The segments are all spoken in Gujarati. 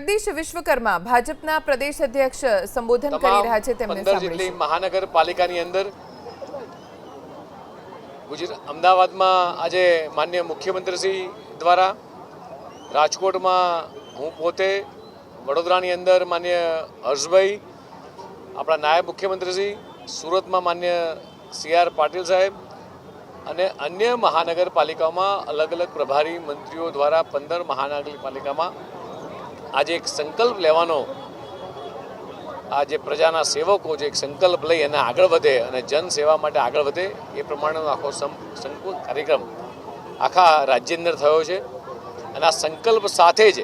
જગદીશ વિશ્વકર્મા ભાજપના પ્રદેશ અધ્યક્ષ સંબોધન કરી રહ્યા છે તેમને સાંભળીશું। મહાનગરપાલિકાની અંદર અમદાવાદમાં આજે માનનીય મુખ્યમંત્રીશ્રી દ્વારા, રાજકોટમાં હું પોતે, વડોદરાની અંદર માનનીય હર્ષભાઈ, આપણા નાયબ મુખ્યમંત્રીશ્રી, સુરતમાં માનનીય CR પાટીલ સાહેબ અને અન્ય મહાનગરપાલિકાઓમાં અલગ અલગ પ્રભારી મંત્રીઓ દ્વારા 15 મહાનગરપાલિકામાં આજે એક સંકલ્પ લેવાનો, આ જે પ્રજાના સેવકો જે એક સંકલ્પ લઈ અને આગળ વધે અને જનસેવા માટે આગળ વધે એ પ્રમાણેનો આખો સંકલ્પ કાર્યક્રમ આખા રાજ્યની અંદર થયો છે। અને આ સંકલ્પ સાથે જ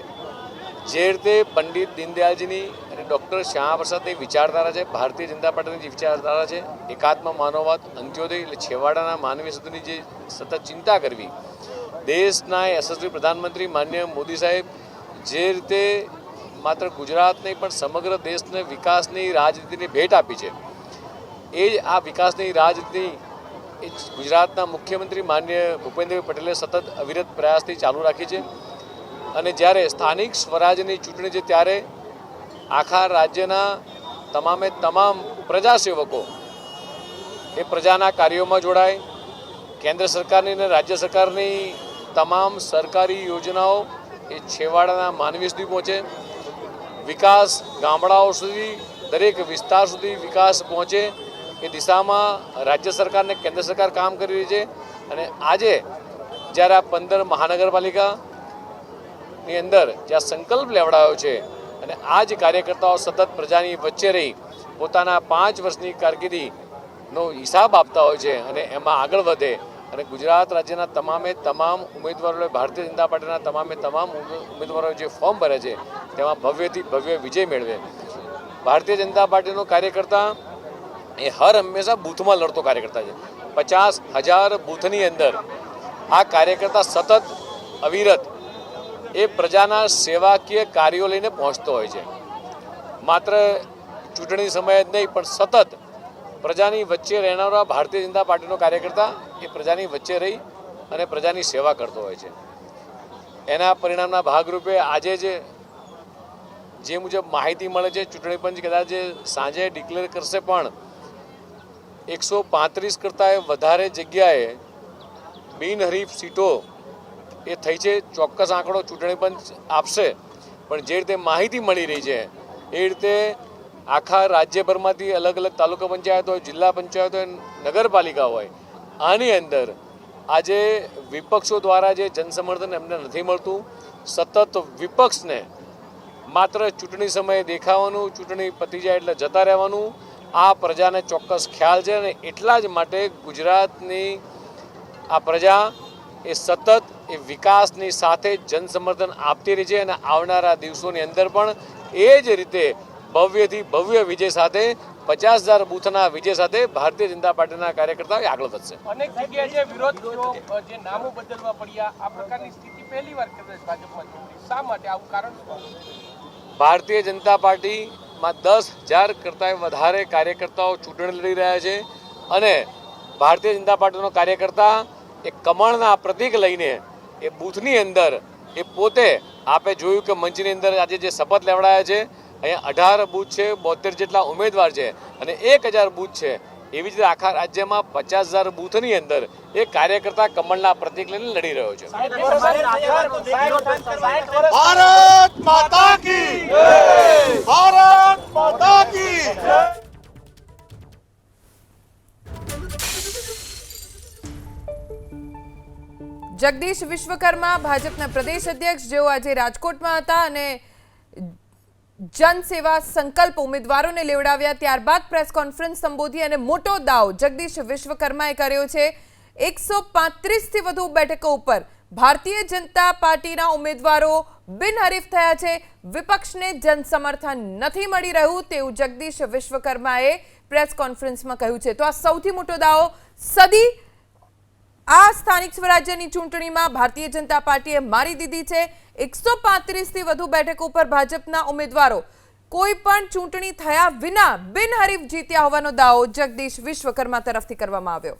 જે રીતે પંડિત દીનદયાળજીની અને ડૉક્ટર શ્યામાપ્રસાદની વિચારધારા છે, ભારતીય જનતા પાર્ટીની જે વિચારધારા છે, એકાત્મ માનવવાદ, અંત્યોદય એટલે છેવાડાના માનવી સુધીની જે સતત ચિંતા કરવી, દેશના યશસ્વી પ્રધાનમંત્રી માનનીય મોદી સાહેબ જે રીતે માત્ર ગુજરાત નહીં પણ સમગ્ર દેશને વિકાસની રાજનીતિની ભેટ આપી છે, એ જ આ વિકાસની રાજનીતિ એ ગુજરાતના મુખ્યમંત્રી માનનીય ભૂપેન્દ્રભાઈ પટેલે સતત અવિરત પ્રયાસથી ચાલુ રાખી છે। અને જ્યારે સ્થાનિક સ્વરાજ્યની ચૂંટણી છે ત્યારે આખા રાજ્યના તમામે તમામ પ્રજાસેવકો એ પ્રજાના કાર્યોમાં જોડાય, કેન્દ્ર સરકારની અને રાજ્ય સરકારની તમામ સરકારી યોજનાઓ એ છેવાડાના માનવી સુધી પહોંચે, વિકાસ ગામડાઓ સુધી, દરેક વિસ્તાર સુધી વિકાસ પહોંચે એ દિશામાં રાજ્ય સરકાર અને કેન્દ્ર સરકાર કામ કરી રહી છે। અને આજે જ્યારે આ 15 મહાનગરપાલિકાની અંદર જ્યાં સંકલ્પ લેવડાયો છે અને આ જ કાર્યકર્તાઓ સતત પ્રજાની વચ્ચે રહી પોતાના 5 વર્ષની કારકિર્દીનો હિસાબ આપતા હોય છે અને એમાં આગળ વધે અને ગુજરાત રાજ્યના તમામે તમામ ઉમેદવારોએ, ભારતીય જનતા પાર્ટીના તમામે તમામ ઉમેદવારોએ જે ફોર્મ ભરે છે તેમાં ભવ્યથી ભવ્ય વિજય મેળવે। ભારતીય જનતા પાર્ટીનો કાર્યકર્તા એ હર હંમેશા બૂથમાં લડતો કાર્યકર્તા છે। 50,000 બૂથની અંદર આ કાર્યકર્તા સતત અવિરત એ પ્રજાના સેવાકીય કાર્યો લઈને પહોંચતો હોય છે। માત્ર ચૂંટણી સમયે જ નહીં પણ સતત પ્રજાની વચ્ચે રહેનારા ભારતીય જનતા પાર્ટીનો કાર્યકર્તા એ પ્રજાની વચ્ચે રહી અને પ્રજાની સેવા કરતો હોય છે। એના પરિણામના ભાગરૂપે આજે જે મુજબ માહિતી મળે છે, ચૂંટણી પંચ કદાચ સાંજે ડિક્લેર કરશે પણ 135 કરતાં વધારે જગ્યાએ બિનહરીફ સીટો એ થઈ છે। ચોક્કસ આંકડો ચૂંટણી પંચ આપશે પણ જે રીતે માહિતી મળી રહી છે એ રીતે આખા રાજ્યભરમાંથી અલગ અલગ તાલુકા પંચાયત હોય, જિલ્લા પંચાયત હોય, નગરપાલિકા હોય, આની અંદર આજે વિપક્ષો દ્વારા જે જનસમર્થન એમને નથી મળતું, સતત વિપક્ષને માત્ર ચૂંટણી સમયે દેખાવાનું, ચૂંટણી પતી જાય એટલે જતા રહેવાનું, આ પ્રજાને ચોક્કસ ખ્યાલ છે અને એટલા જ માટે ગુજરાતની આ પ્રજા એ સતત એ વિકાસની સાથે જનસમર્થન આપતી રહી છે અને આવનારા દિવસોની અંદર પણ એ જ રીતે ભવ્યથી ભવ્ય વિજય સાથે 50,000 બૂથના વિજય સાથે ભારતીય જનતા પાર્ટીના કાર્યકર્તાઓ આગળ વધશે। અનેક જગ્યાએ જે વિરોધ જે નામો બદલવા પડ્યા, આ પ્રકારની સ્થિતિ પહેલીવાર ભાજપમાં શા માટે, આવું કારણ શું? ભારતીય જનતા પાર્ટીમાં 10,000 કરતાં વધારે કાર્યકર્તાઓ ચૂંટણી લડી રહ્યા છે અને ભારતીય જનતા પાર્ટીનો કાર્યકર્તા એ કમળના પ્રતીક લઈને એ બૂથની અંદર એ પોતે, આપે જોયું કે મંચની અંદર આજે જે શપથ લેવડાયા છે, અહીંયા 18 બૂથ છે, 72 જેટલા ઉમેદવાર છે અને 1,000 બૂથ છે। એવી જ રીતે આખા રાજ્યમાં 50,000 બૂથની અંદર એ કાર્યકર્તા કમળના પ્રતીક લઈને લડી રહ્યો છે। ભારત માતા કી જય! ભારત માતા કી જય! જગદીશ વિશ્વકર્મા ભાજપના પ્રદેશ અધ્યક્ષ જેઓ આજે રાજકોટમાં હતા અને જનસેવા સંકલ્પ ઉમેદવારોને લેવડાવ્યા, ત્યારબાદ પ્રેસ કોન્ફરન્સ સંબોધી અને મોટો દાવ જગદીશ વિશ્વકર્માએ કર્યો છે। 135થી વધુ બેઠકો ઉપર ભારતીય જનતા પાર્ટીના ઉમેદવારો બિનહરીફ થયા છે, વિપક્ષને જનસમર્થન નથી મળી રહ્યું તેવું જગદીશ વિશ્વકર્માએ પ્રેસ કોન્ફરન્સમાં કહ્યું છે। તો આ સૌથી મોટો દાવો સદી આ સ્થાનિક સ્વરાજ્યની ચૂંટણીમાં ભારતીય જનતા પાર્ટીએ મારી દીધી છે। 135થી વધુ બેઠકો પર ભાજપના ઉમેદવારો કોઈ પણ ચૂંટણી થયા વિના બિનહરીફ જીત્યા હોવાનો દાવો જગદીશ વિશ્વકર્મા તરફથી કરવામાં આવ્યો।